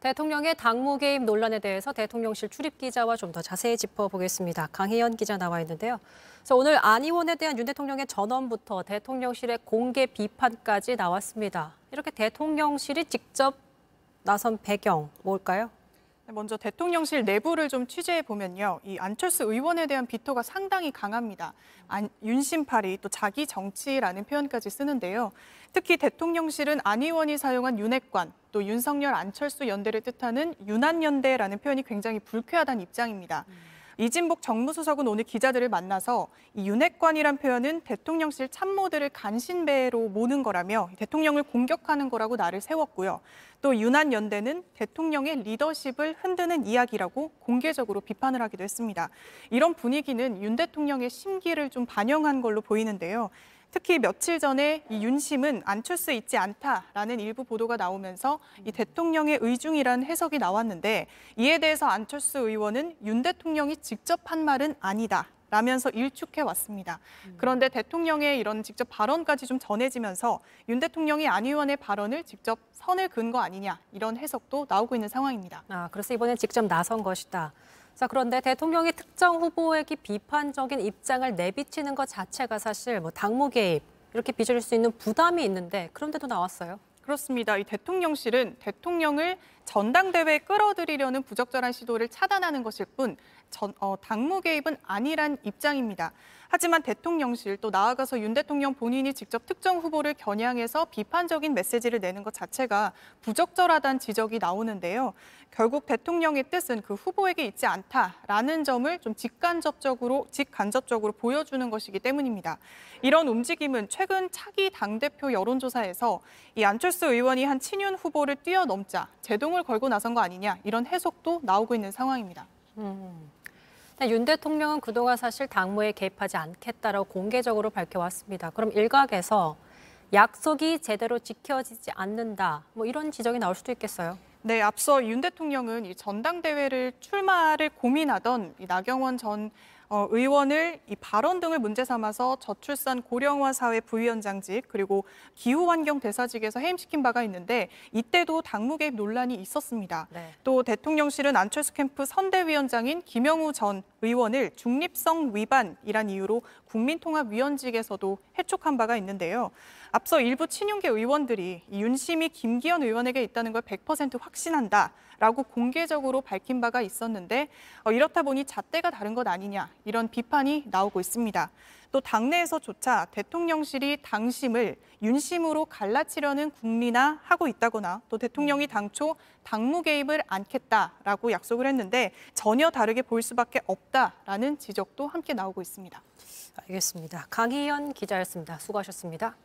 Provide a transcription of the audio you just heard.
대통령의 당무 개입 논란에 대해서 대통령실 출입 기자와 좀 더 자세히 짚어보겠습니다. 강희연 기자 나와 있는데요. 그래서 오늘 안 의원에 대한 윤 대통령의 전언부터 대통령실의 공개 비판까지 나왔습니다. 이렇게 대통령실이 직접 나선 배경 뭘까요? 먼저 대통령실 내부를 좀 취재해 보면요, 이 안철수 의원에 대한 비토가 상당히 강합니다. 윤심팔이 또 자기 정치라는 표현까지 쓰는데요. 특히 대통령실은 안 의원이 사용한 윤핵관, 또 윤석열 안철수 연대를 뜻하는 윤안연대라는 표현이 굉장히 불쾌하다는 입장입니다. 이진복 정무수석은 오늘 기자들을 만나서 이 윤핵관이란 표현은 대통령실 참모들을 간신배로 모는 거라며 대통령을 공격하는 거라고 날을 세웠고요. 또 윤안연대는 대통령의 리더십을 흔드는 이야기라고 공개적으로 비판을 하기도 했습니다. 이런 분위기는 윤 대통령의 심기를 좀 반영한 걸로 보이는데요. 특히 며칠 전에 이 윤심은 안철수에 있지 않다라는 일부 보도가 나오면서 이 대통령의 의중이라는 해석이 나왔는데, 이에 대해서 안철수 의원은 윤 대통령이 직접 한 말은 아니다 라면서 일축해 왔습니다. 그런데 대통령의 이런 직접 발언까지 좀 전해지면서 윤 대통령이 안 의원의 발언을 직접 선을 그은 거 아니냐, 이런 해석도 나오고 있는 상황입니다. 그래서 이번엔 직접 나선 것이다. 자, 그런데 대통령이 특정 후보에게 비판적인 입장을 내비치는 것 자체가 사실 당무 개입 이렇게 빚을 수 있는 부담이 있는데, 그런데도 나왔어요. 그렇습니다. 이 대통령실은 대통령을 전당대회에 끌어들이려는 부적절한 시도를 차단하는 것일 뿐 당무 개입은 아니란 입장입니다. 하지만 대통령실, 또 나아가서 윤 대통령 본인이 직접 특정 후보를 겨냥해서 비판적인 메시지를 내는 것 자체가 부적절하다는 지적이 나오는데요. 결국 대통령의 뜻은 그 후보에게 있지 않다라는 점을 좀 직간접적으로 보여주는 것이기 때문입니다. 이런 움직임은 최근 차기 당대표 여론조사에서 이 안철수 의원이 한 친윤 후보를 뛰어넘자 제동을 걸고 나선 거 아니냐, 이런 해석도 나오고 있는 상황입니다. 윤 대통령은 그동안 사실 당무에 개입하지 않겠다라고 공개적으로 밝혀왔습니다. 그럼 일각에서 약속이 제대로 지켜지지 않는다, 이런 지적이 나올 수도 있겠어요. 네, 앞서 윤 대통령은 이 전당대회를 출마를 고민하던 이 나경원 전 의원을 이 발언 등을 문제 삼아서 저출산 고령화 사회 부위원장직, 그리고 기후환경 대사직에서 해임시킨 바가 있는데, 이때도 당무 개입 논란이 있었습니다. 네. 또 대통령실은 안철수 캠프 선대위원장인 김영우 전 의원을 중립성 위반이란 이유로 국민통합위원직에서도 해촉한 바가 있는데요. 앞서 일부 친윤계 의원들이 윤심이 김기현 의원에게 있다는 걸 100% 확신한다라고 공개적으로 밝힌 바가 있었는데, 이렇다 보니 잣대가 다른 것 아니냐, 이런 비판이 나오고 있습니다. 또 당내에서조차 대통령실이 당심을 윤심으로 갈라치려는 궁리나 하고 있다거나, 또 대통령이 당초 당무 개입을 않겠다라고 약속을 했는데 전혀 다르게 보일 수밖에 없다라는 지적도 함께 나오고 있습니다. 알겠습니다. 강희연 기자였습니다. 수고하셨습니다.